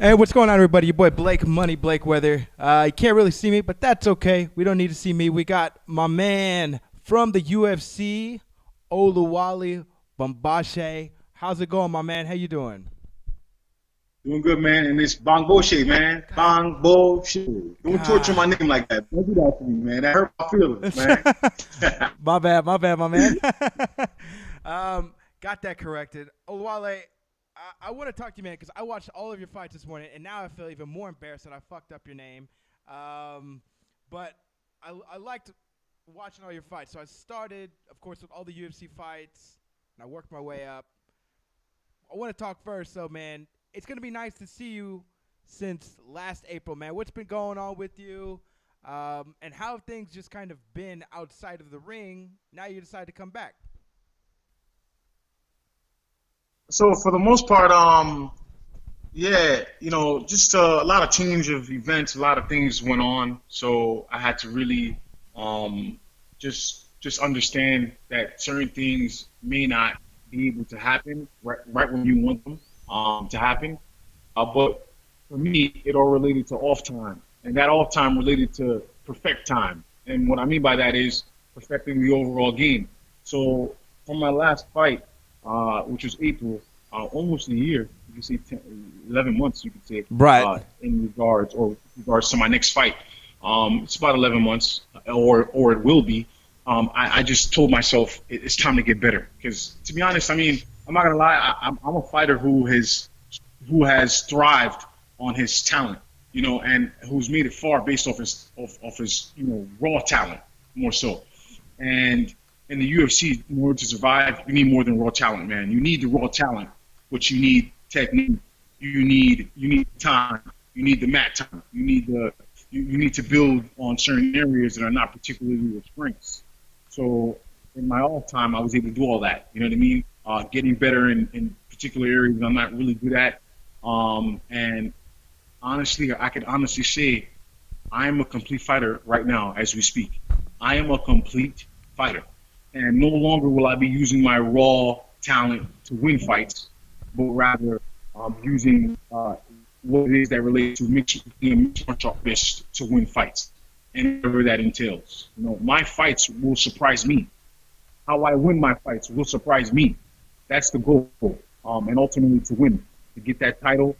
Hey, what's going on, everybody? Your boy Blake Money Blake Weather. You can't really see me, but that's okay. We don't need to see me. We got my man from the UFC, Oluwale Bamgbose. How's it going, my man? How you doing? Doing good, man. And it's Bangoshe, man. God, Bangoshe. Don't torture my God. name like that. Don't do that to me, man. That hurt my feelings, man. My bad, my man. Got that corrected. Oluwale, I want to talk to you, man, because I watched all of your fights this morning, and now I feel even more embarrassed that I fucked up your name. Um, but I liked watching all your fights. So I started, of course, with all the UFC fights, and I worked my way up. I want to talk first, so, man, it's going to be nice to see you since last April, man. What's been going on with you, and how have things just kind of been outside of the ring now you decide to come back? So for the most part, yeah, just a lot of change of events, a lot of things went on. So I had to really just understand that certain things may not be able to happen right when you want them to happen. But for me, it all related to off time, and that off time related to perfect time. And what I mean by that is perfecting the overall game. So from my last fight, which was April, almost a year, you could say 11 months, you could say, Right. in regards to my next fight. It's about 11 months, or it will be. I just told myself it's time to get better. Because to be honest, I mean, I'm not gonna lie, I'm a fighter who has thrived on his talent, and who's made it far based off his raw talent more so. And in the UFC, in order to survive, you need more than raw talent, man. You need the raw talent, but you need technique. You need time. You need the mat time. You need to build on certain areas that are not particularly your strengths. So in my off time, I was able to do all that. You know what I mean? Getting better in particular areas that I'm not really good at. And honestly, I could honestly say I am a complete fighter right now as we speak. I am a complete fighter. And no longer will I be using my raw talent to win fights, but rather using what it is that relates to being a mixed martial artist to win fights, and whatever that entails. My fights will surprise me. How I win my fights will surprise me. That's the goal, and ultimately to win, to get that title,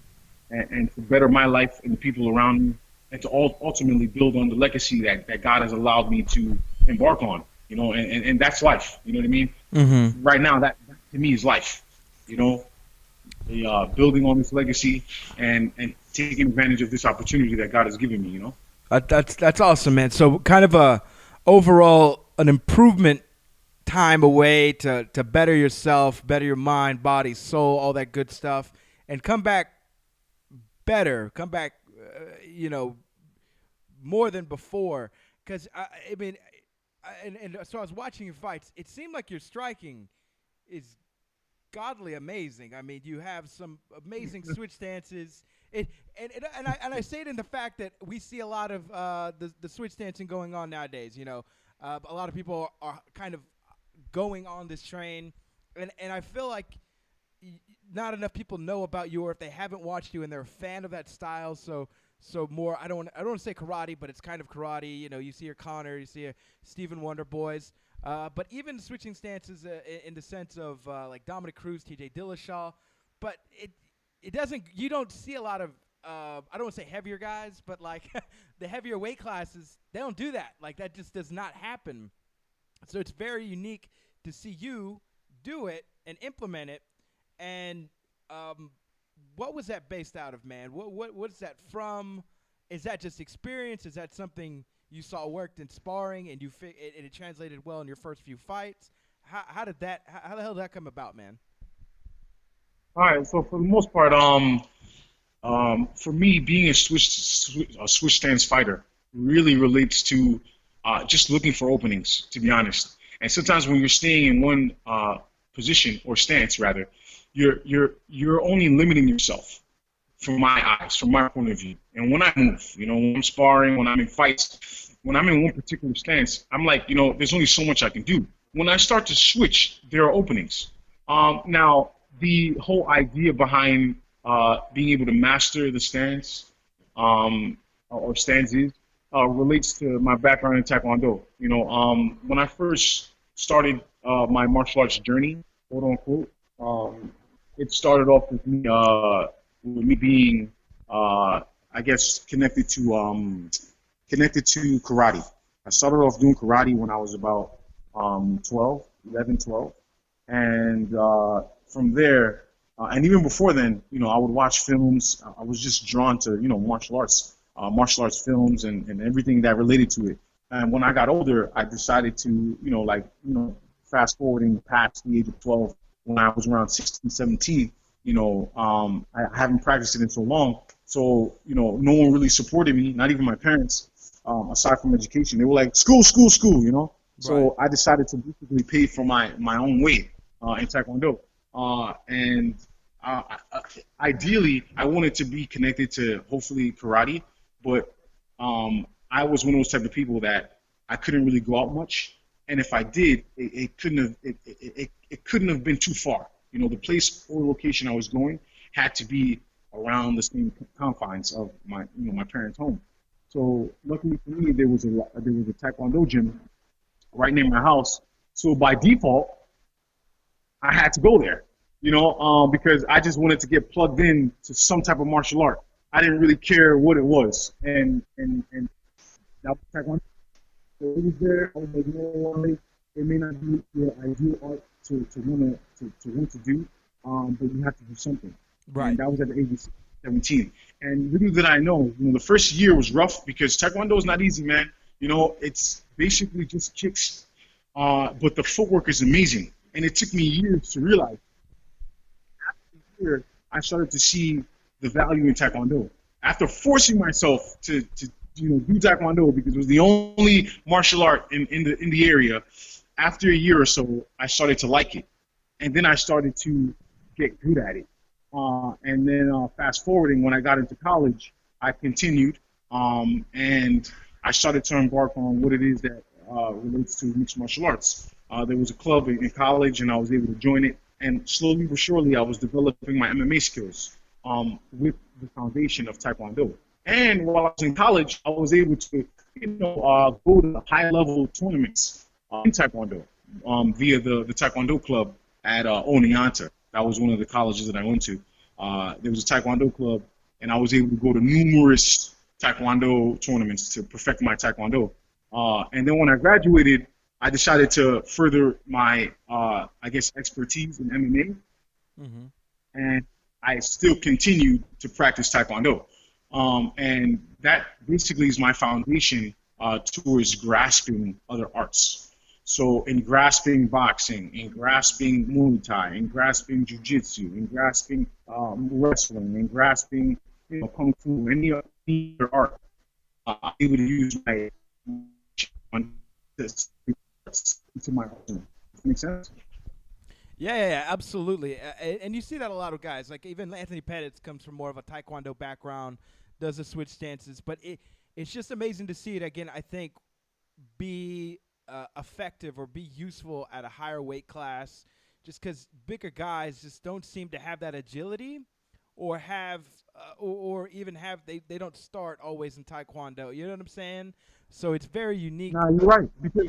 and to better my life and the people around me, and to ultimately build on the legacy that God has allowed me to embark on. And that's life. You know what I mean? Mm-hmm. Right now, that to me is life. Building on this legacy and taking advantage of this opportunity that God has given me. That's awesome, man. So kind of a overall an improvement time away to better yourself, better your mind, body, soul, all that good stuff, and come back better. Come back, more than before. Because I mean, and so I was watching your fights. It seemed like your striking is godly amazing. I mean, you have some amazing switch stances. And I say it in the fact that we see a lot of the switch dancing going on nowadays. A lot of people are kind of going on this train, and I feel like not enough people know about you, or if they haven't watched you and they're a fan of that style. So more, I don't want to say karate, but it's kind of karate. You see your Connor, you see your Stephen Wonder boys. But even switching stances in the sense of like Dominic Cruz, T.J. Dillashaw, but it doesn't. You don't see a lot of I don't want to say heavier guys, but like the heavier weight classes, they don't do that. Like that just does not happen. So it's very unique to see you do it and implement it. And what was that based out of, man? What is that from? Is that just experience? Is that something you saw worked in sparring and it translated well in your first few fights? How did that? How the hell did that come about, man? All right. So for the most part, for me, being a switch stance fighter really relates to just looking for openings, to be honest. And sometimes when you're staying in one position or stance, rather, you're only limiting yourself from my eyes, from my point of view. And when I move, when I'm sparring, when I'm in fights, when I'm in one particular stance, I'm like, there's only so much I can do. When I start to switch, there are openings. Now, the whole idea behind being able to master the stance or stances relates to my background in Taekwondo. When I first started my martial arts journey, quote unquote, it started off with me being, I guess, connected to karate. I started off doing karate when I was about 12, 11, 12. And from there, and even before then, I would watch films. I was just drawn to, martial arts films and everything that related to it. And when I got older, I decided to, fast forwarding past the age of 12, when I was around 16, 17, I haven't practiced it in so long. So, no one really supported me, not even my parents, aside from education. They were like, school, school, school. Right. So I decided to basically pay for my own way in Taekwondo. And ideally, I wanted to be connected to hopefully karate, but I was one of those type of people that I couldn't really go out much, and if I did, it couldn't have been too far. The place or location I was going had to be around the same confines of my parents' home. So luckily for me, there was a Taekwondo gym right near my house. So by default, I had to go there, because I just wanted to get plugged in to some type of martial art. I didn't really care what it was, and that was Taekwondo. So it was there. I was like, it may not be your ideal art to want to do, but you have to do something. And Right. that was at the age of 17. And little did I know, the first year was rough because Taekwondo is not easy, man. It's basically just kicks, but the footwork is amazing. And it took me years to realize. After a year, I started to see the value in Taekwondo. After forcing myself to do Taekwondo because it was the only martial art in the area, after a year or so, I started to like it. And then I started to get good at it. And then fast forwarding, when I got into college, I continued, and I started to embark on what it is that relates to mixed martial arts. There was a club in college, and I was able to join it. And slowly but surely, I was developing my MMA skills with the foundation of Taekwondo. And while I was in college, I was able to, go to high-level tournaments in Taekwondo via the Taekwondo club at Oneonta. That was one of the colleges that I went to. There was a Taekwondo club, and I was able to go to numerous Taekwondo tournaments to perfect my Taekwondo. And then when I graduated, I decided to further my, I guess, expertise in Mm-hmm. MMA, and I still continued to practice Taekwondo. And that basically is my foundation towards grasping other arts. So in grasping boxing, in grasping Muay Thai, in grasping Jiu-Jitsu, in grasping wrestling, in grasping Kung Fu, any other art, I'm able to use my this into my arsenal. Does that make sense? Yeah, absolutely. And you see that a lot of guys, like even Anthony Pettis comes from more of a taekwondo background, does the switch stances, but it's just amazing to see it again. I think be effective or be useful at a higher weight class, just because bigger guys just don't seem to have that agility, or have or even have they don't start always in taekwondo. You know what I'm saying? So it's very unique. Nah, you're right. Because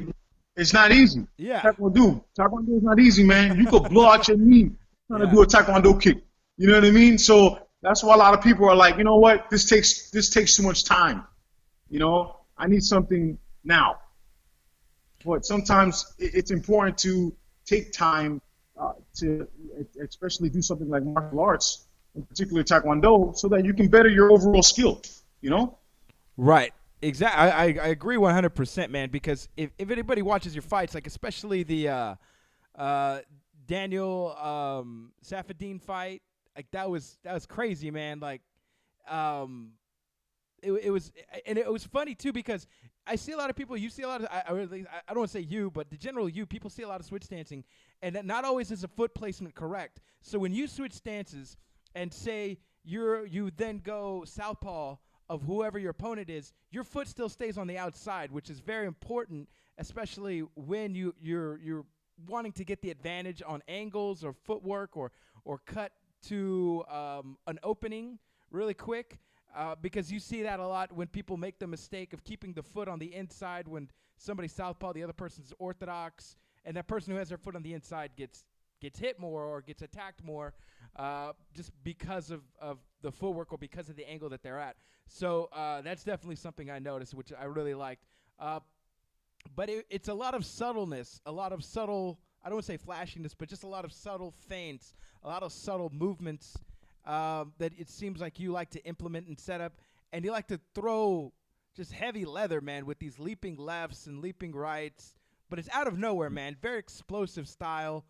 it's not easy. Yeah. Taekwondo is not easy, man. You could blow out your knee trying to Yeah. do a Taekwondo kick. You know what I mean? So that's why a lot of people are like, you know what? This takes too much time. I need something now. But sometimes it's important to take time to, especially do something like martial arts, in particular Taekwondo, so that you can better your overall skill. You know? Right. Exactly. I agree 100%, man. Because if anybody watches your fights, like especially the Daniel Safadine fight, like that was crazy, man. Like, um, it was, and it was funny too because I see a lot of people. You see a lot of I don't want to say you, but the general you people see a lot of switch dancing, and that not always is a foot placement correct. So when you switch stances and say you then go southpaw of whoever your opponent is, your foot still stays on the outside, which is very important, especially when you're wanting to get the advantage on angles or footwork or cut to an opening really quick, because you see that a lot when people make the mistake of keeping the foot on the inside when somebody's southpaw, the other person's orthodox, and that person who has their foot on the inside gets hit more or gets attacked more, just because of the footwork or because of the angle that they're at. So that's definitely something I noticed, which I really liked. But it's a lot of subtleness, a lot of subtle, I don't want to say flashiness, but just a lot of subtle feints, a lot of subtle movements that it seems like you like to implement and set up. And you like to throw just heavy leather, man, with these leaping lefts and leaping rights. But it's out of nowhere, man. Very explosive style.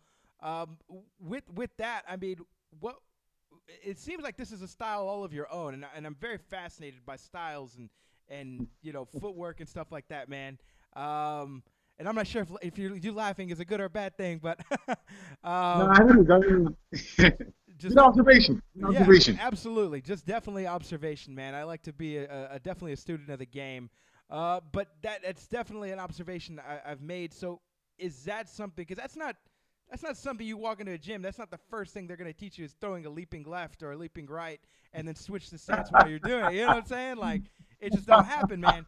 With that, I mean, it seems like this is a style all of your own, and I'm very fascinated by styles and footwork and stuff like that, man. And I'm not sure if you laughing is a good or bad thing, but no, I don't. Just observation. Yeah, absolutely. Just definitely observation, man. I like to be definitely a student of the game. But that's definitely an observation I've made. So is that something? Because that's not something you walk into a gym. That's not the first thing they're going to teach you is throwing a leaping left or a leaping right and then switch the stance while you're doing it. You know what I'm saying? Like, it just don't happen, man.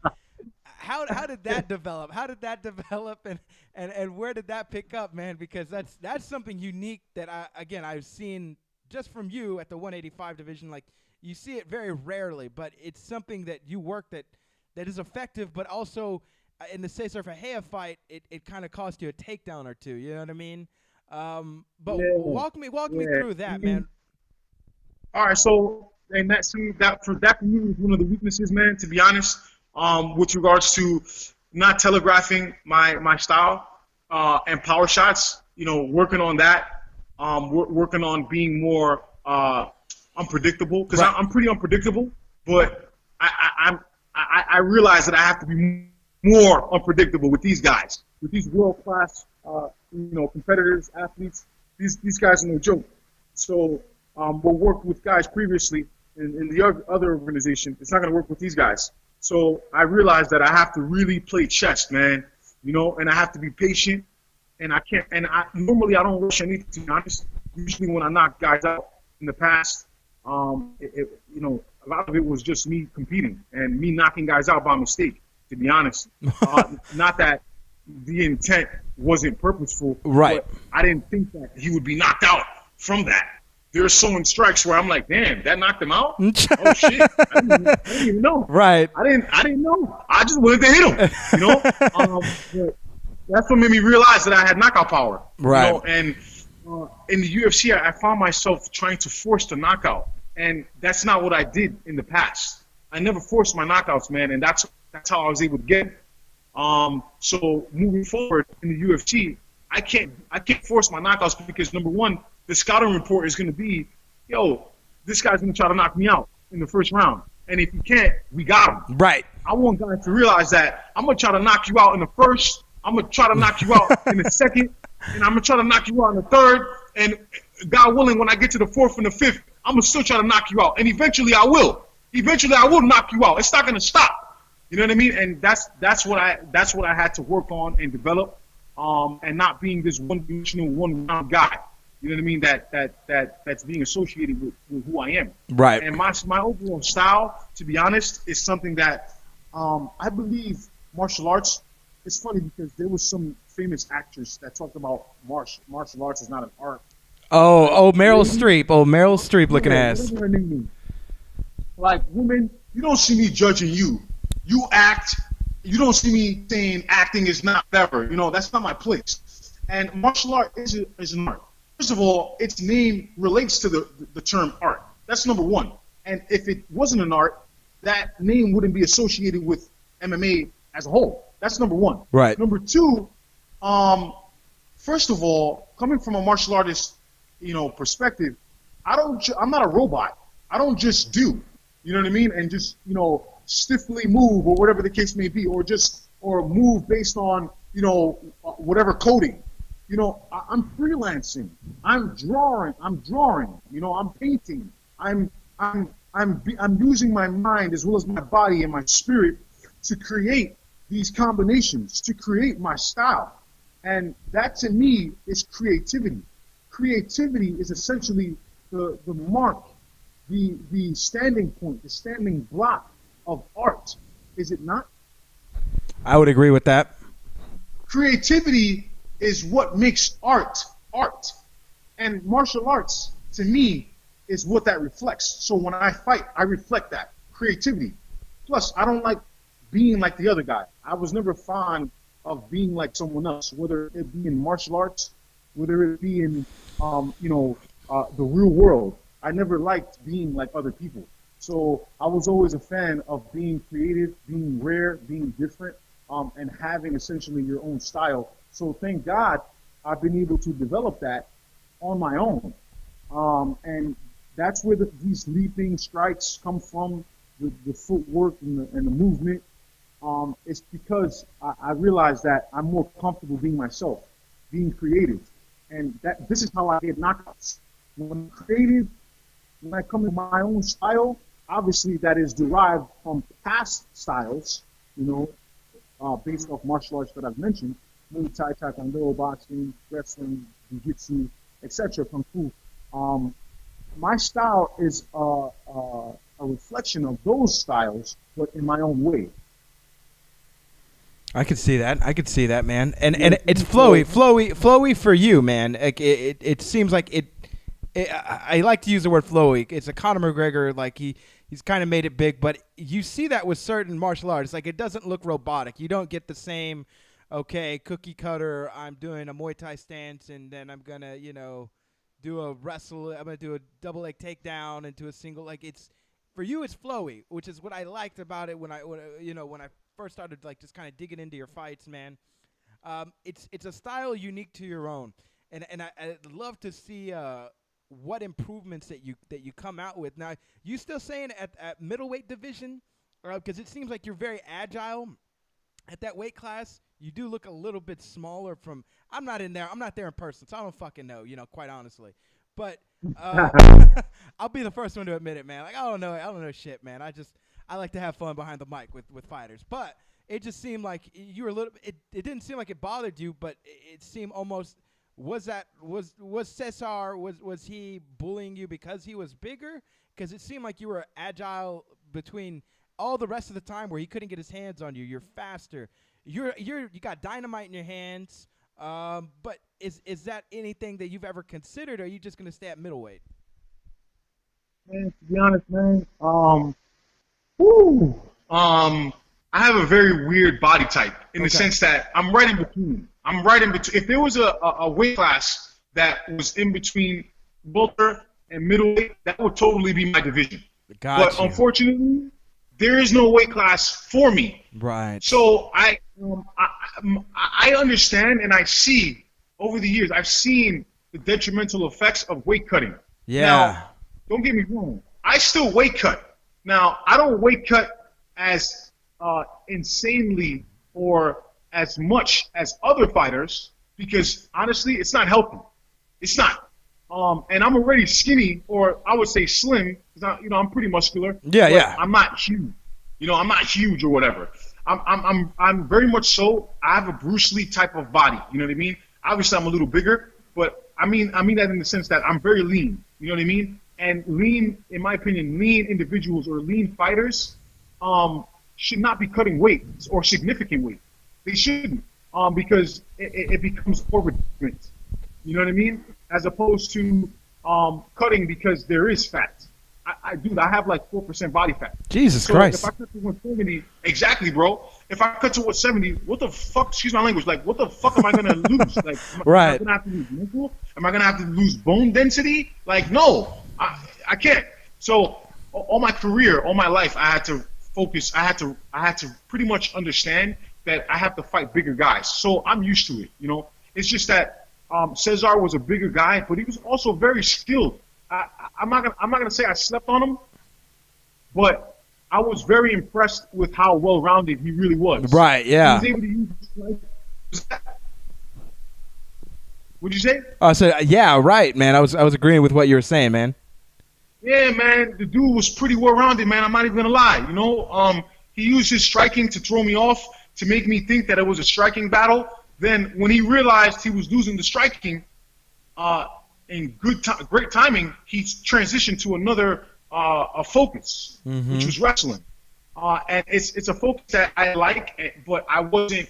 How did that develop? How did that develop, and where did that pick up, man? Because that's something unique that I've seen just from you at the 185 division. Like, you see it very rarely, but it's something that you work that is effective, but also in the Cesar Ferreira fight, it kind of cost you a takedown or two. You know what I mean? But yeah, walk me through that, man. All right, so and that for me is one of the weaknesses, man. To be honest, with regards to not telegraphing my style and power shots, working on that, working on being more unpredictable, because right. I'm pretty unpredictable, but I realize that I have to be more unpredictable with these guys, with these world-class, competitors, athletes. These guys are no joke. So we'll work with guys previously in the other organization. It's not going to work with these guys. So I realized that I have to really play chess, man. And I have to be patient. And I can't. And normally I don't rush anything. To be honest, usually when I knock guys out in the past, a lot of it was just me competing and me knocking guys out by mistake. To be honest, not that the intent wasn't purposeful. Right. But I didn't think that he would be knocked out from that. There's so many strikes where I'm like, damn, that knocked him out? Oh shit! I didn't even know. Right. I didn't know. I just wanted to hit him. But that's what made me realize that I had knockout power. Right. And in the UFC, I found myself trying to force the knockout, and that's not what I did in the past. I never forced my knockouts, man, and that's how I was able to get it. So moving forward in the UFC, I can't force my knockouts because number one, the scouting report is going to be, this guy's going to try to knock me out in the first round, and if he can't, we got him. Right. I want guys to realize that I'm going to try to knock you out in the first, I'm going to try to knock you out in the second, and I'm going to try to knock you out in the third, and God willing, when I get to the fourth and the fifth, I'm going to still try to knock you out, and eventually I will. Eventually I will knock you out. It's not going to stop. You know what I mean? And that's what I had to work on and develop, and not being this one-dimensional, one-round guy. You know what I mean? That's being associated with who I am. Right. And my overall style, to be honest, is something that I believe martial arts. It's funny because there was some famous actress that talked about martial arts is not an art. Oh, Meryl Streep. Oh, Meryl Streep looking ass. Like, women, you don't see me judging you. You act. You don't see me saying acting is not whatever. That's not my place. And martial art is an art. First of all, its name relates to the term art. That's number one. And if it wasn't an art, that name wouldn't be associated with MMA as a whole. That's number one. Right. Number two, first of all, coming from a martial artist, perspective, I'm not a robot. I don't just do. You know what I mean? And just, stiffly move or whatever the case may be, or move based on, whatever coding. I'm freelancing. I'm drawing. I'm painting. I'm using my mind as well as my body and my spirit to create these combinations, to create my style. And that to me is creativity. Creativity is essentially the mark, the standing point, the standing block of art, is it not? I would agree with that. Creativity is what makes art art. And martial arts, to me, is what that reflects. So when I fight, I reflect that creativity. Plus, I don't like being like the other guy. I was never fond of being like someone else, whether it be in martial arts, whether it be in, the real world. I never liked being like other people. So I was always a fan of being creative, being rare, being different, and having essentially your own style. So thank God I've been able to develop that on my own. And that's where these leaping strikes come from, the footwork and the movement. It's because I realized that I'm more comfortable being myself, being creative. And this is how I get knockouts. When I'm creative, when I come in my own style, obviously that is derived from past styles, based off martial arts that I've mentioned, Muay Thai, Taekwondo, boxing, wrestling, Jiu-Jitsu, etc., Kung Fu. My style is a reflection of those styles, but in my own way. I could see that, man. And it's flowy for you, man. Like it seems like it. I like to use the word flowy. It's a Conor McGregor, like he's kind of made it big, but you see that with certain martial arts. Like it doesn't look robotic. You don't get the same, cookie cutter. I'm doing a Muay Thai stance, and then I'm gonna, do a wrestle. I'm gonna do a double leg takedown into a single. Like it's for you, it's flowy, which is what I liked about it when I first started like just kind of digging into your fights, man. It's a style unique to your own, and I'd love to see what improvements that you come out with. Now, you still saying at middleweight division, because it seems like you're very agile at that weight class. You do look a little bit smaller from. I'm not there in person, so I don't fucking know, quite honestly. But I'll be the first one to admit it, man. Like I don't know shit, man. I like to have fun behind the mic with fighters. But it just seemed like you were a little. It didn't seem like it bothered you, but it seemed almost. Was Cesar was he bullying you because he was bigger? Because it seemed like you were agile between all the rest of the time where he couldn't get his hands on you. You're faster. You got dynamite in your hands. But is that anything that you've ever considered, or are you just gonna stay at middleweight? Man, to be honest, man, whew, I have a very weird body type in the sense that I'm right in between. If there was a weight class that was in between welter and middleweight, that would totally be my division. But unfortunately, there is no weight class for me. Right. So I understand and I see over the years I've seen the detrimental effects of weight cutting. Yeah. Now, don't get me wrong. I still weight cut. Now I don't weight cut as insanely or as much as other fighters because honestly, it's not helping. It's not. And I'm already skinny, or I would say slim, because I'm pretty muscular. Yeah, yeah. I'm not huge. I'm not huge or whatever. I'm very much so. I have a Bruce Lee type of body. You know what I mean? Obviously, I'm a little bigger, but I mean that in the sense that I'm very lean. You know what I mean? And lean, in my opinion, lean individuals or lean fighters, should not be cutting weight or significant weight. They shouldn't, because it becomes overdoing. You know what I mean? As opposed to cutting because there is fat. I have like 4% body fat. Jesus Christ. If I cut to 170, exactly, bro. If I cut to 170, what the fuck? Excuse my language. Like, what the fuck am I gonna lose? Like, right. Am I gonna have to lose muscle? Am I gonna have to lose bone density? Like, no, I can't. So, all my career, all my life, I had to focus. I had to pretty much understand that I have to fight bigger guys. So I'm used to it. It's just that Cesar was a bigger guy, but he was also very skilled. I'm not gonna say I slept on him, but I was very impressed with how well-rounded he really was. Right. Yeah. He was able to use his legs. What'd you say? I said, yeah, right, man. I was agreeing with what you were saying, man. Yeah, man. The dude was pretty well-rounded, man. I'm not even gonna lie. He used his striking to throw me off, to make me think that it was a striking battle. Then when he realized he was losing the striking, in great timing, he transitioned to another a focus, which was wrestling. And it's a focus that I like, but I wasn't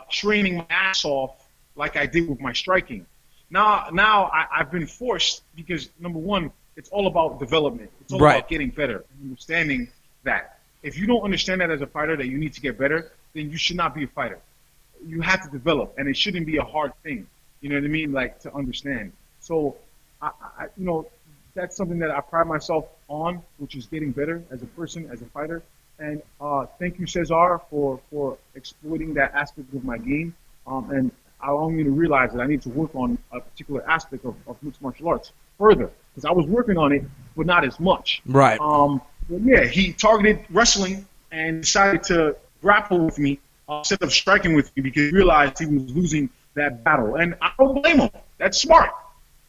training my ass off like I did with my striking. Now I've been forced because, number one, it's all about development. It's all about getting better, understanding that. If you don't understand that as a fighter, that you need to get better, then you should not be a fighter. You have to develop, and it shouldn't be a hard thing. You know what I mean? Like, to understand. So, that's something that I pride myself on, which is getting better as a person, as a fighter. And thank you, Cesar, for exploiting that aspect of my game. And allowing me to realize that I need to work on a particular aspect of mixed martial arts further, because I was working on it, but not as much. Right. But yeah, he targeted wrestling and decided to grapple with me instead of striking with me because he realized he was losing that battle. And I don't blame him. That's smart.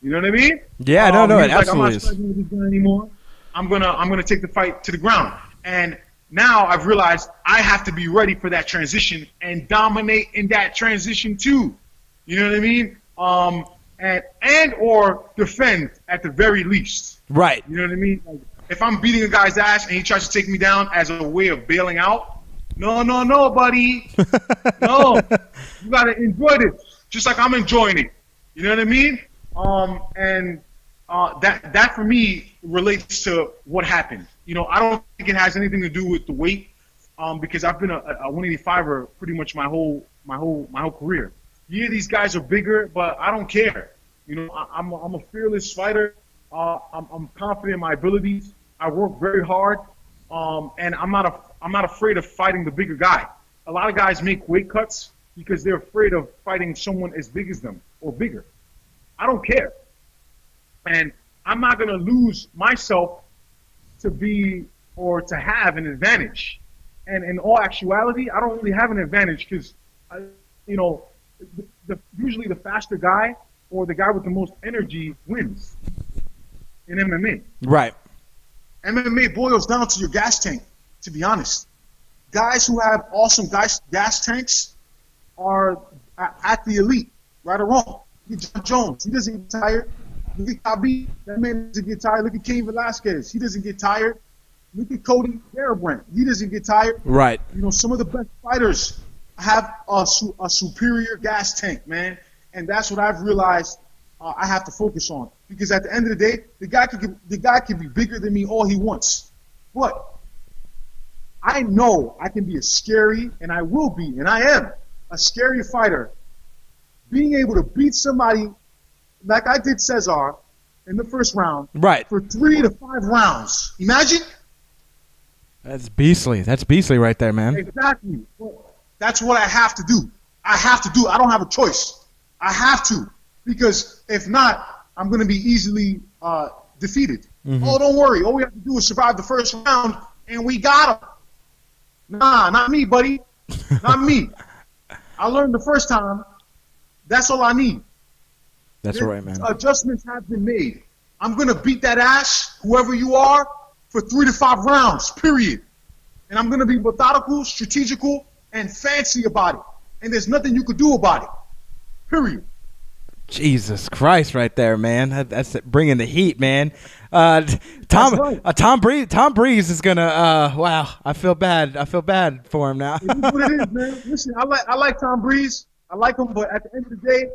You know what I mean? Yeah, no, it absolutely I'm not is. striking with this guy anymore. I'm gonna take the fight to the ground. And now I've realized I have to be ready for that transition and dominate in that transition too. You know what I mean? And or defend at the very least. Right. You know what I mean? Like, if I'm beating a guy's ass and he tries to take me down as a way of bailing out, no, buddy. No. You gotta enjoy this. Just like I'm enjoying it. You know what I mean? That for me relates to what happened. You know, I don't think it has anything to do with the weight, because I've been a 185er pretty much my whole career. Yeah, these guys are bigger, but I don't care. You know, I'm a fearless fighter. I'm confident in my abilities. I work very hard, and I'm not afraid of fighting the bigger guy. A lot of guys make weight cuts because they're afraid of fighting someone as big as them or bigger. I don't care, and I'm not gonna lose myself to be or to have an advantage. And in all actuality, I don't really have an advantage because, usually the faster guy or the guy with the most energy wins in MMA. Right. MMA boils down to your gas tank, to be honest. Guys who have awesome gas tanks are at the elite, right or wrong. Look at John Jones. He doesn't get tired. Look at Khabib. That man doesn't get tired. Look at Cain Velasquez. He doesn't get tired. Look at Cody Garbrandt. He doesn't get tired. Right. You know, some of the best fighters have a superior gas tank, man. And that's what I've realized I have to focus on. Because at the end of the day, the guy can be bigger than me all he wants. But I know I can be a scary, and I will be, and I am a scary fighter. Being able to beat somebody like I did Cesar in the first round, right, for 3 to 5 rounds. Imagine. That's beastly. That's beastly right there, man. Exactly. That's what I have to do. I don't have a choice. I have to, because if not, I'm going to be easily defeated. Mm-hmm. Oh, don't worry. All we have to do is survive the first round, and we got him. Nah, not me, buddy. Not me. I learned the first time. That's all I need. That's right, man. Adjustments have been made. I'm going to beat that ass, whoever you are, for 3 to 5 rounds, period. And I'm going to be methodical, strategical, and fancy about it. And there's nothing you could do about it, period. Jesus Christ, right there, man. That's bringing the heat, man. Tom Breeze is gonna. Wow, I feel bad. I feel bad for him now. It is what it is, man. Listen, I like Tom Breeze. I like him, but at the end of the day,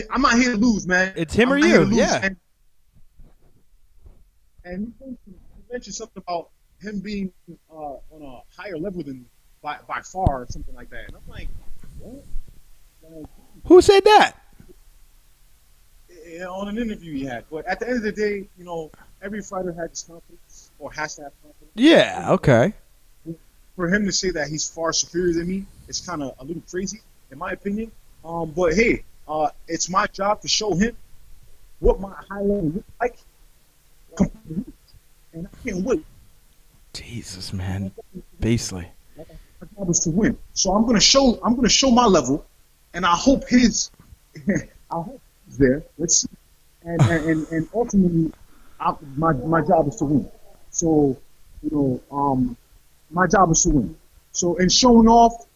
I'm not here to lose, man. It's him or you, yeah. And you mentioned something about him being on a higher level than by far or something like that. And I'm like, what? Who said that? On an interview he had. But at the end of the day, every fighter has confidence or has to have confidence. Yeah, okay. For him to say that he's far superior than me, it's kind of a little crazy, in my opinion. But hey, it's my job to show him what my high level looks like. And I can't wait. Jesus, man. Beastly. My job is to win. So I'm gonna show my level, and I hope he's there. Let's see. And ultimately, my job is to win. So, my job is to win. So, in showing off,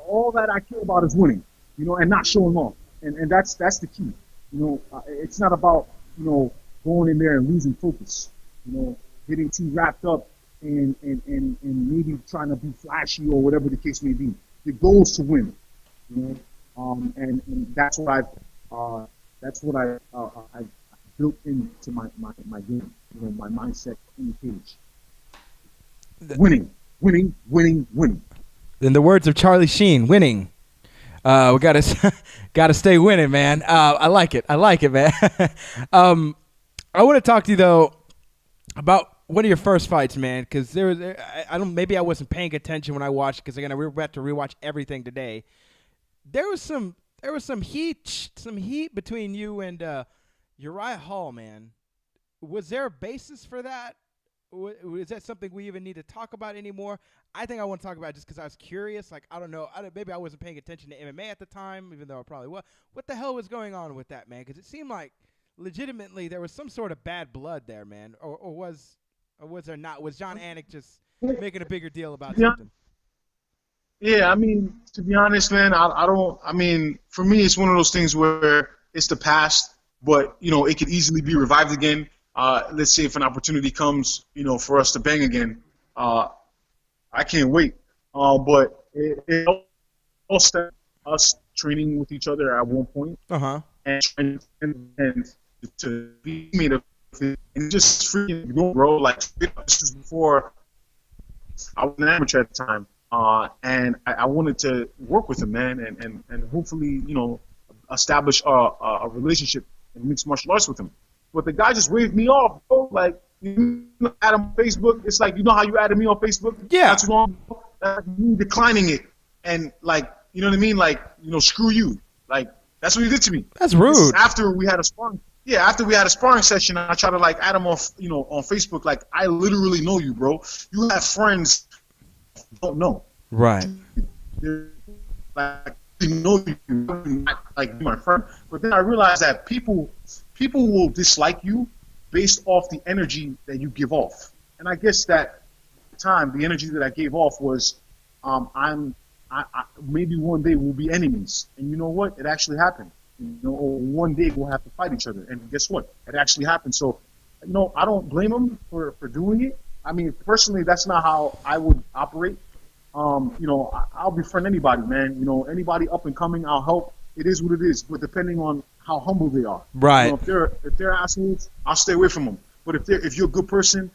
all that I care about is winning, and not showing off. And that's the key. It's not about going in there and losing focus. Getting too wrapped up and maybe trying to be flashy or whatever the case may be. The goal is to win. And that's what I built into my game. My mindset in the cage. Winning. In the words of Charlie Sheen, winning. We gotta stay winning, man. I like it, man. I want to talk to you though about one of your first fights, man, because maybe I wasn't paying attention when I watched, because again, we're about to rewatch everything today. There was some heat between you and Uriah Hall, man. Was there a basis for that? Is that something we even need to talk about anymore? I think I want to talk about it just because I was curious. Like, I don't know. Maybe I wasn't paying attention to MMA at the time, even though I probably was. What the hell was going on with that, man? Because it seemed like legitimately there was some sort of bad blood there, man. Or was there not? Was John Anik just making a bigger deal about something? Yeah, I mean, to be honest, man, for me, it's one of those things where it's the past, but, it could easily be revived again. Let's say if an opportunity comes, for us to bang again, I can't wait. But it all started us training with each other at one point, and to be made of it, and just freaking go, bro. Like, this is before I was an amateur at the time, and I wanted to work with him, man, and hopefully, establish a relationship in mixed martial arts with him. But the guy just waved me off, bro. Like, add him on Facebook. It's like, how you added me on Facebook? Yeah. That's wrong. You declining it. And, like, you know what I mean? Like, screw you. Like, that's what he did to me. That's rude. After we had a sparring session, I tried to, like, add him off, on Facebook. Like, I literally know you, bro. You have friends you don't know. Right. Like, you know you, not like my friend. But then I realized that people will dislike you based off the energy that you give off. And I guess that at the time, the energy that I gave off was, maybe one day we'll be enemies. And you know what? It actually happened. One day we'll have to fight each other. And guess what? It actually happened. So, I don't blame him for doing it. I mean, personally, that's not how I would operate. I'll befriend anybody, man. Anybody up and coming, I'll help. It is what it is. But depending on how humble they are, right? If they're assholes, I'll stay away from them. But if you're a good person,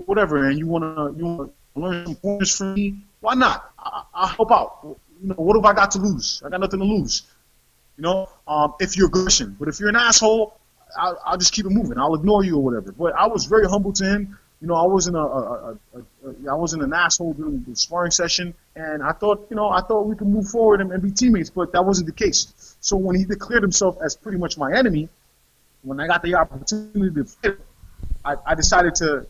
whatever, and you wanna learn some pointers from me, why not? I'll help out. What have I got to lose? I got nothing to lose. If you're a good person, but if you're an asshole, I'll just keep it moving. I'll ignore you or whatever. But I was very humble to him. I wasn't I wasn't an asshole during the sparring session, and I thought we could move forward and be teammates, but that wasn't the case. So when he declared himself as pretty much my enemy, when I got the opportunity to fight, I decided to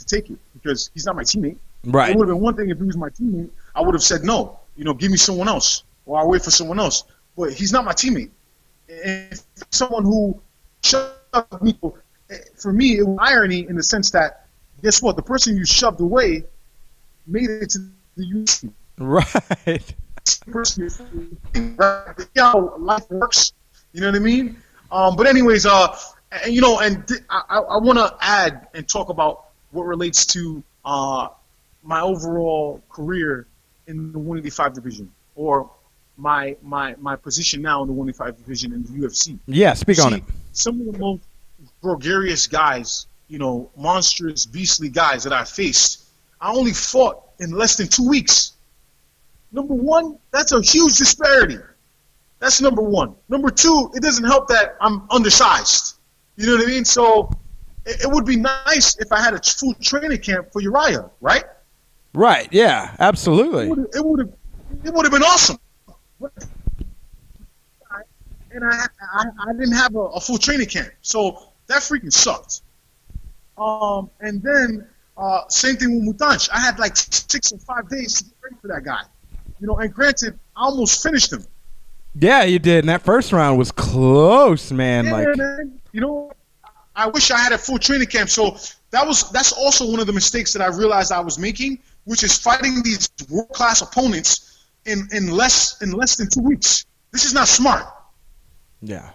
take it because he's not my teammate. Right. It would have been one thing if he was my teammate. I would have said no. Give me someone else, or I'll wait for someone else. But he's not my teammate. And someone who shoved me, for me, it was irony in the sense that, guess what? The person you shoved away made it to the UFC. Right. How life works. You know what I mean? But anyways, I want to add and talk about what relates to my overall career in the 185 division, or my position now in the 185 division in the UFC. Yeah, speak on it. Some of the most gregarious guys, monstrous, beastly guys that I faced, I only fought in less than 2 weeks. Number one, that's a huge disparity. That's number one. Number two, it doesn't help that I'm undersized. You know what I mean? So it would be nice if I had a full training camp for Uriah, right? Right, yeah, absolutely. It would have been awesome. And I didn't have a full training camp. So that freaking sucked. And then same thing with Mutanch. I had like 6 or 5 days to get ready for that guy. And granted, I almost finished him. Yeah, you did. And that first round was close, man. Yeah, man. I wish I had a full training camp. So that's also one of the mistakes that I realized I was making, which is fighting these world-class opponents in less than 2 weeks. This is not smart. Yeah.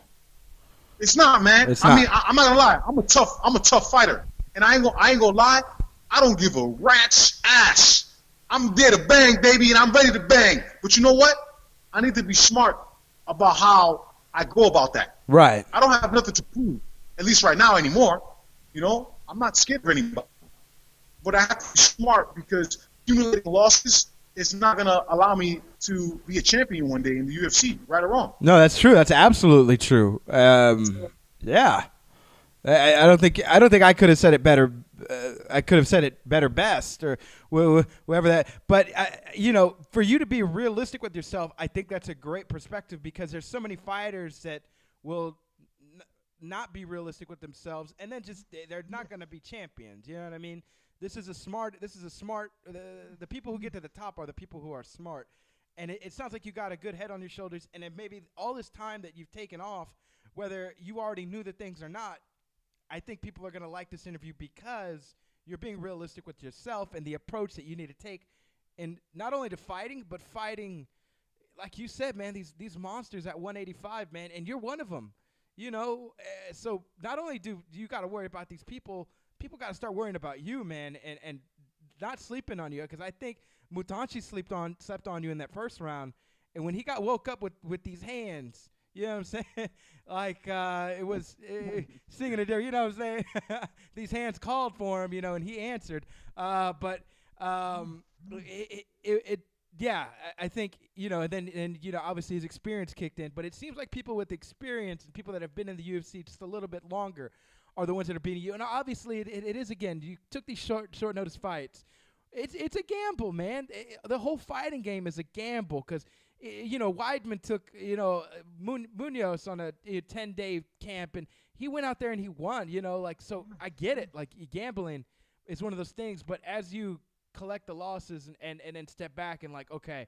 It's not, man. It's I not. mean, I'm not gonna lie. I'm a tough fighter, and I ain't gonna lie. I don't give a rat's ass. I'm there to bang, baby, and I'm ready to bang. But you know what? I need to be smart about how I go about that. Right. I don't have nothing to prove, at least right now anymore. You know, I'm not scared of anybody. But I have to be smart because accumulating losses is not going to allow me to be a champion one day in the UFC, right or wrong. No, that's true. That's absolutely true. Yeah. I don't think I could have said it better. I could have said it better best or whatever that. But you know, for you to be realistic with yourself, I think that's a great perspective because there's so many fighters that will not be realistic with themselves, and then just they're not going to be champions. You know what I mean? This is a smart. The people who get to the top are the people who are smart, and it sounds like you got a good head on your shoulders, and it maybe all this time that you've taken off, whether you already knew the things or not. I think people are going to like this interview because you're being realistic with yourself and the approach that you need to take, and not only to fighting, but fighting, like you said, man, these monsters at 185, man, and you're one of them. You know, so not only do you got to worry about these people got to start worrying about you, man, and not sleeping on you, because I think Mutanchi slept on you in that first round, and when he got woke up with these hands. You know what I'm saying? Like it was singing a dare. You know what I'm saying? These hands called for him, you know, and he answered. Yeah, I think, you know, and you know, obviously his experience kicked in. But it seems like people with experience and people that have been in the UFC just a little bit longer are the ones that are beating you. And obviously it is, again, you took these short notice fights. It's a gamble, man. The whole fighting game is a gamble because – you know, Weidman took, you know, Munoz on a 10-day camp, and he went out there and he won, you know, like, so I get it. Like, gambling is one of those things, but as you collect the losses and then step back and like, okay,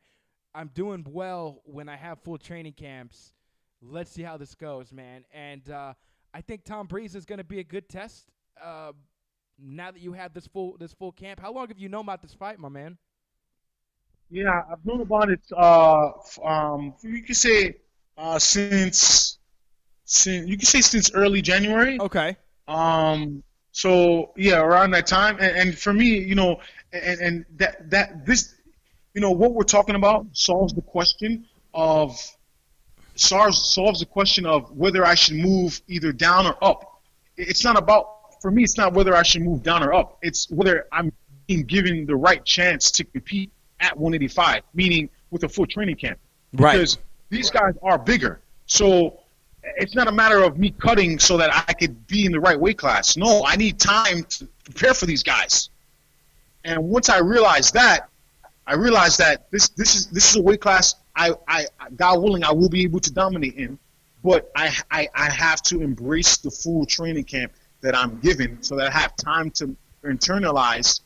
I'm doing well when I have full training camps. Let's see how this goes, man. And I think Tom Breeze is going to be a good test now that you have this full camp. How long have you known about this fight, my man? Yeah, I've known about it. You could say since early January. Okay. So yeah, around that time, and for me, you know, and that this, you know, what we're talking about solves the question of whether I should move either down or up. It's not about, for me, it's not whether I should move down or up. It's whether I'm being given the right chance to compete at 185, meaning with a full training camp. Right. Because these guys are bigger. So it's not a matter of me cutting so that I could be in the right weight class. No, I need time to prepare for these guys. And once I realized that this is a weight class I God willing I will be able to dominate in, but I have to embrace the full training camp that I'm given so that I have time to internalize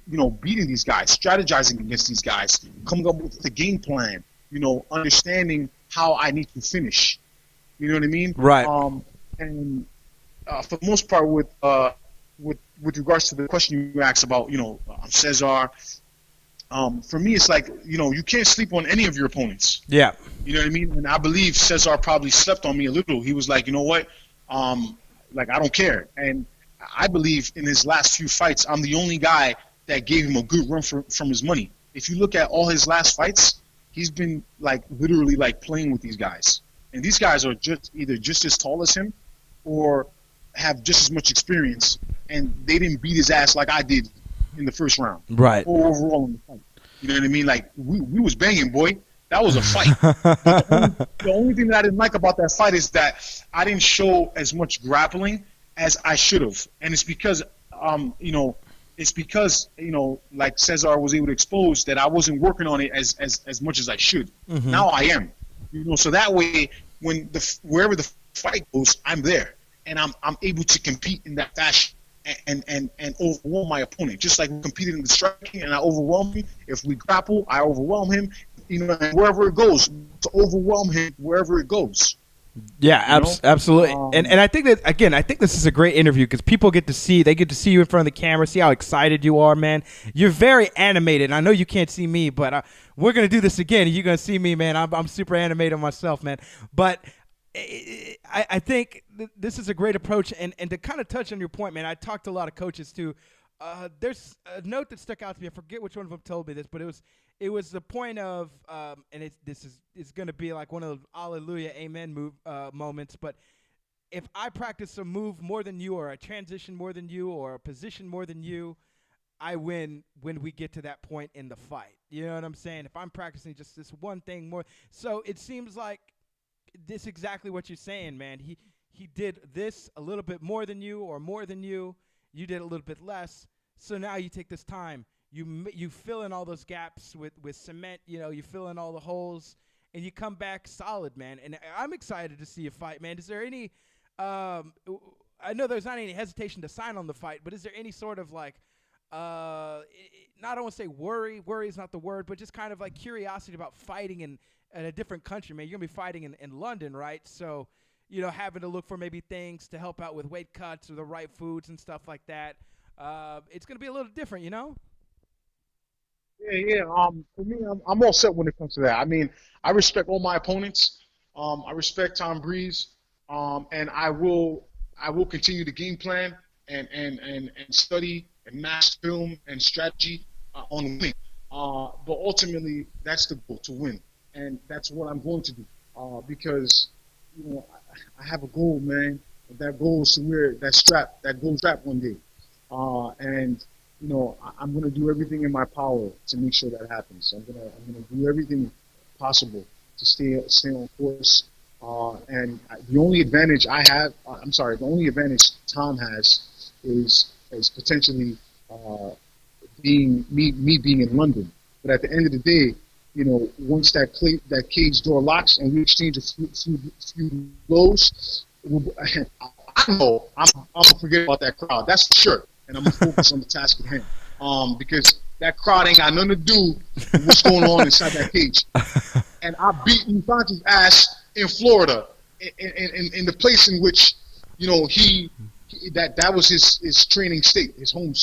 you know, beating these guys, strategizing against these guys, coming up with the game plan, you know, understanding how I need to finish. You know what I mean? Right. And for the most part, with regards to the question you asked about, you know, Cesar, for me, it's like, you know, you can't sleep on any of your opponents. Yeah. You know what I mean? And I believe Cesar probably slept on me a little. He was like, you know what? Like, I don't care. And I believe in his last few fights, I'm the only guy that gave him a good run from his money. If you look at all his last fights, he's been like literally like playing with these guys. And these guys are either just as tall as him or have just as much experience. And they didn't beat his ass like I did in the first round. Right. Or overall in the fight. You know what I mean? Like, we was banging, boy. That was a fight. The only thing that I didn't like about that fight is that I didn't show as much grappling as I should have. And it's because, you know, like Cesar was able to expose that I wasn't working on it as much as I should. Mm-hmm. Now I am. You know, so that way, when wherever the fight goes, I'm there. And I'm able to compete in that fashion and overwhelm my opponent. Just like we competed in the striking and I overwhelmed him. If we grapple, I overwhelm him. You know, and wherever it goes, to overwhelm him wherever it goes. Yeah, absolutely. And I think that, again, I think this is a great interview because people get to see you in front of the camera, see how excited you are, man. You're very animated. I know you can't see me, but we're going to do this again. You're going to see me, man. I'm super animated myself, man. But I think this is a great approach, and to kind of touch on your point, man. I talked to a lot of coaches too. There's a note that stuck out to me. I forget which one of them told me this, but it was the point of, and this is going to be like one of those hallelujah, amen moments. But if I practice a move more than you, or a transition more than you, or a position more than you, I win when we get to that point in the fight. You know what I'm saying? If I'm practicing just this one thing more, so it seems like this exactly what you're saying, man. He did this a little bit more than you, or more than you. You did a little bit less. So now you take this time. You fill in all those gaps with cement. You know, you fill in all the holes, and you come back solid, man. And I'm excited to see you fight, man. Is there any? I know there's not any hesitation to sign on the fight, but is there any sort of like, not I don't want to say worry. Worry is not the word, but just kind of like curiosity about fighting in a different country, man. You're gonna be fighting in London, right? So, you know, having to look for maybe things to help out with weight cuts or the right foods and stuff like that. It's gonna be a little different, you know. Yeah. For me, I'm all set when it comes to that. I mean, I respect all my opponents. I respect Tom Breeze. And I will continue to game plan and study and master film and strategy on winning. But ultimately, that's the goal, to win, and that's what I'm going to do. Because I have a goal, man. That goal is to wear that gold strap one day. And I'm going to do everything in my power to make sure that happens. I'm gonna do everything possible to stay on course. And the only advantage the only advantage Tom has is potentially being me being in London. But at the end of the day, once that cage door locks and we exchange a few blows, I know I'm gonna forget about that crowd. That's for sure. And I'm gonna focus on the task at hand. Because that crowd ain't got nothing to do with what's going on inside that cage. And I beat Mufanti's ass in Florida, in the place in which that was his training state, his home.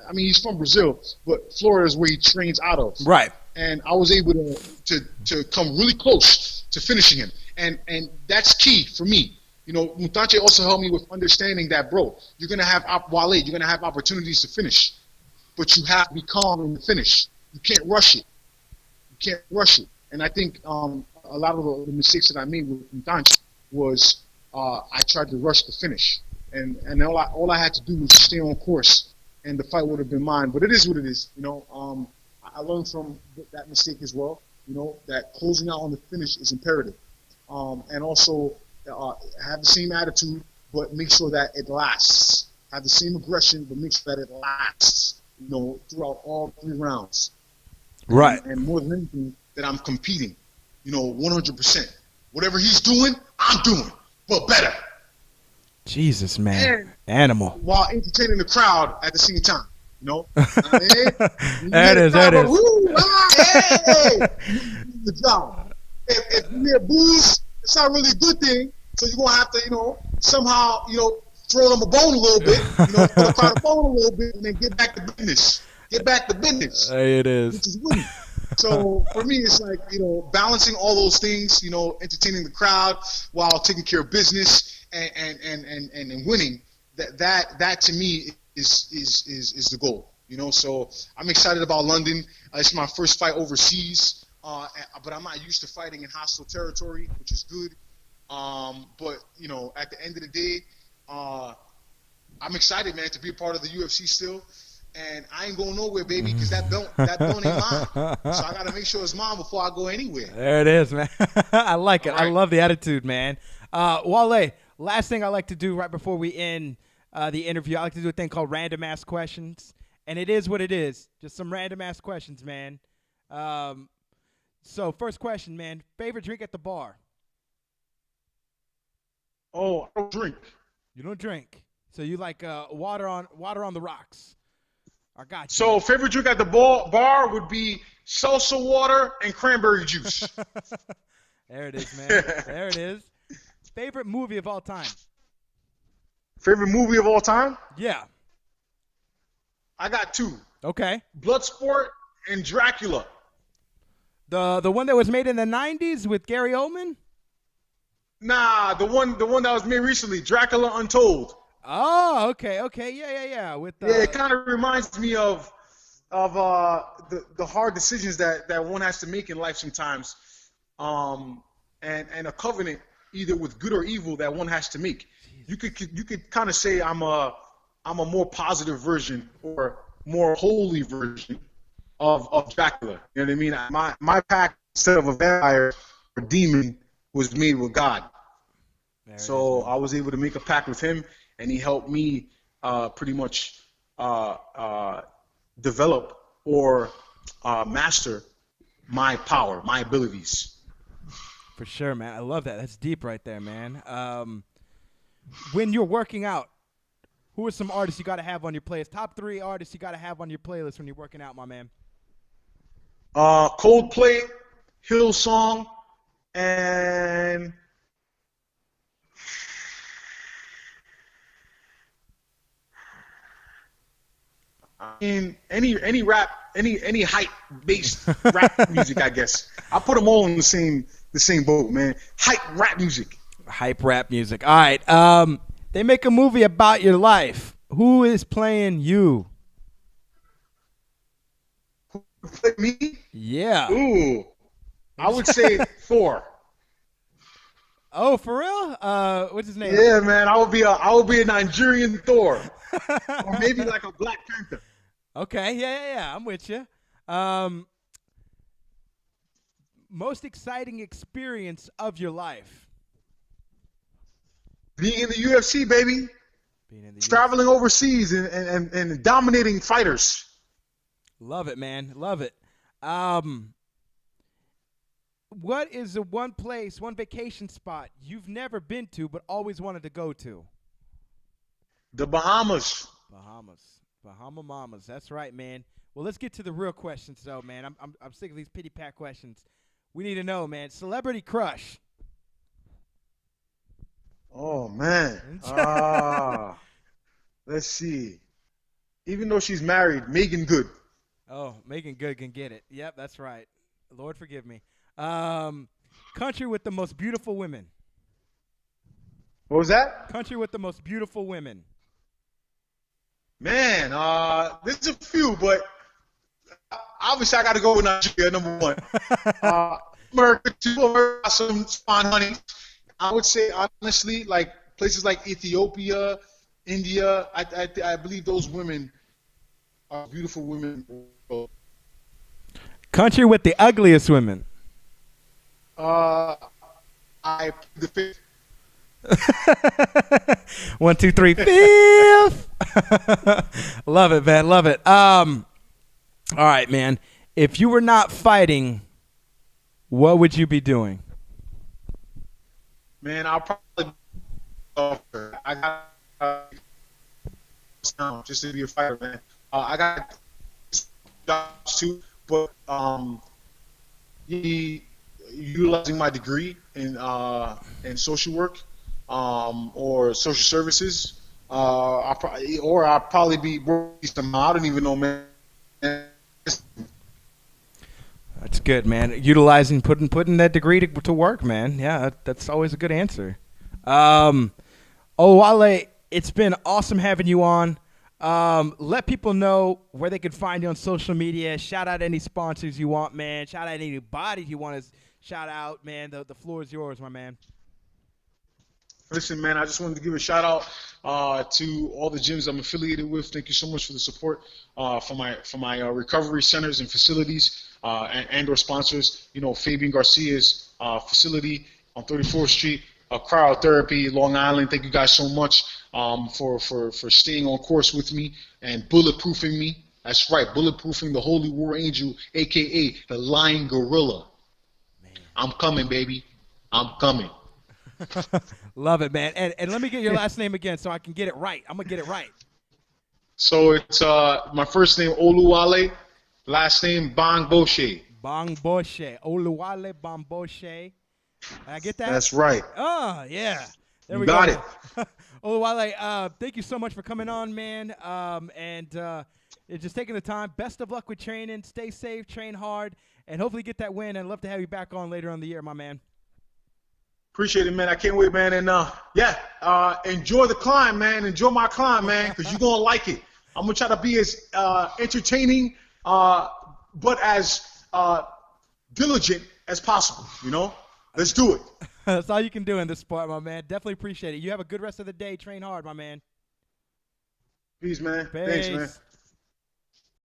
I mean, he's from Brazil, but Florida is where he trains out of. Right. And I was able to come really close to finishing him, and that's key for me. Mutante also helped me with understanding that, bro, you're gonna have opportunities to finish, but you have to be calm in the finish. You can't rush it. And I think a lot of the mistakes that I made with Mutante was I tried to rush the finish, and all I had to do was stay on course, and the fight would have been mine. But it is what it is. I learned from that mistake as well. That closing out on the finish is imperative, and also have the same attitude, but make sure that it lasts. Have the same aggression, but make sure that it lasts. Throughout all 3 rounds. Right. And more than anything, that I'm competing. 100%. Whatever he's doing, I'm doing, but better. Jesus, man. And animal. While entertaining the crowd at the same time. There it is. Hey! The job. If you hear booze, it's not really a good thing. So you're gonna have to, somehow, throw them a bone a little bit, throw the crowd a bone a little bit, and then get back to business. There it is. Which is winning. So for me, it's like, balancing all those things, entertaining the crowd while taking care of business and winning. That to me is the goal. So I'm excited about London. It's my first fight overseas, but I'm not used to fighting in hostile territory, which is good. But at the end of the day, I'm excited, man, to be a part of the UFC still. And I ain't going nowhere, baby, because that belt ain't mine. So I got to make sure it's mine before I go anywhere. There it is, man. I like it. All right. I love the attitude, man. Wale, last thing I like to do right before we end the interview, I like to do a thing called random ass questions. And it is what it is. Just some random ass questions, man. So first question, man. Favorite drink at the bar? Oh, I don't drink. You don't drink. So you like water on the rocks. I got you. So favorite drink at the bar would be salsa water and cranberry juice. There it is, man. There it is. Favorite movie of all time? Favorite movie of all time? Yeah. I got 2. Okay. Bloodsport and Dracula. The one that was made in the 90s with Gary Oldman? Nah, the one that was made recently, Dracula Untold. Oh, okay, yeah. With Yeah, it kind of reminds me of the hard decisions that one has to make in life sometimes, um, and a covenant either with good or evil that one has to make. You could kind of say I'm a more positive version or more holy version of Dracula. You know what I mean? My pact instead of a vampire or demon was made with God. there it is, So man. I was able to make a pact with him, and he helped me pretty much uh, uh, develop or master my power, my abilities. For sure, man. I love that. That's deep right there, man. When you're working out, who are some artists you got to have on your playlist? Top 3 artists you got to have on your playlist when you're working out, my man. Coldplay, Hillsong, and any rap, any hype based rap music, I guess. I put them all in the same boat, man. Hype rap music. Hype rap music. All right. They make a movie about your life. Who is playing you? Play me? Yeah. Ooh, I would say Thor. Oh, for real? What's his name? Yeah, man, I would be a Nigerian Thor, or maybe like a Black Panther. Okay. Yeah. I'm with you. Um, Most exciting experience of your life? Being in the UFC, baby, Being in the UFC. traveling overseas and dominating fighters. Love it, man. Love it. Um, what is the one place, one vacation spot you've never been to but always wanted to go to? The Bahamas. Bahamas. Bahama Mamas. That's right, man. Well, let's get to the real questions, though, man. I'm sick of these pity pat questions. We need to know, man. Celebrity crush. Oh man. Let's see. Even though she's married, Megan Good. Oh, Megan Good can get it. Yep, that's right. Lord forgive me. Country with the most beautiful women. What was that? Country with the most beautiful women. Man, there's a few, but obviously I got to go with Nigeria, number one. America, too. America got some fine honey. I would say, honestly, like places like Ethiopia, India, I believe those women are beautiful women. Country with the ugliest women. I the fifth. 1, 2, 3, fifth. Love it, man. Love it. All right, man. If you were not fighting, what would you be doing? Man, I'll probably I got just to be a fighter, man. I got jobs too, but utilizing my degree in social work or social services, I'll probably be working some. I don't even know, man. That's good, man. Utilizing, putting that degree to work, man. Yeah, that's always a good answer. Oluwale, it's been awesome having you on. Let people know where they can find you on social media. Shout out any sponsors you want, man. Shout out anybody you want to shout out, man. The floor is yours, my man. Listen, man, I just wanted to give a shout out to all the gyms I'm affiliated with. Thank you so much for the support for my recovery centers and facilities and or sponsors. You know, Fabian Garcia's facility on 34th Street, cryotherapy, Long Island. Thank you guys so much for staying on course with me and bulletproofing me. That's right, bulletproofing the Holy War Angel, a.k.a. the Lion Gorilla. Man. I'm coming, baby. I'm coming. Love it, man. And let me get your last name again so I can get it right. I'm going to get it right. So it's my first name Oluwale, last name Bamgbose. Bamgbose. Oluwale Bamgbose. Did I get that? That's right. Oh, yeah. There You we got go. it. Oluwale, thank you so much for coming on, man. Just taking the time. Best of luck with training. Stay safe, train hard, and hopefully get that win. I'd love to have you back on later on in the year, my man. Appreciate it, man. I can't wait, man. And enjoy the climb, man. Enjoy my climb, man, because you're gonna like it. I'm gonna try to be as entertaining, but as diligent as possible. You know, let's do it. That's all you can do in this sport, my man. Definitely appreciate it. You have a good rest of the day. Train hard, my man. Peace, man. Peace. Thanks, man.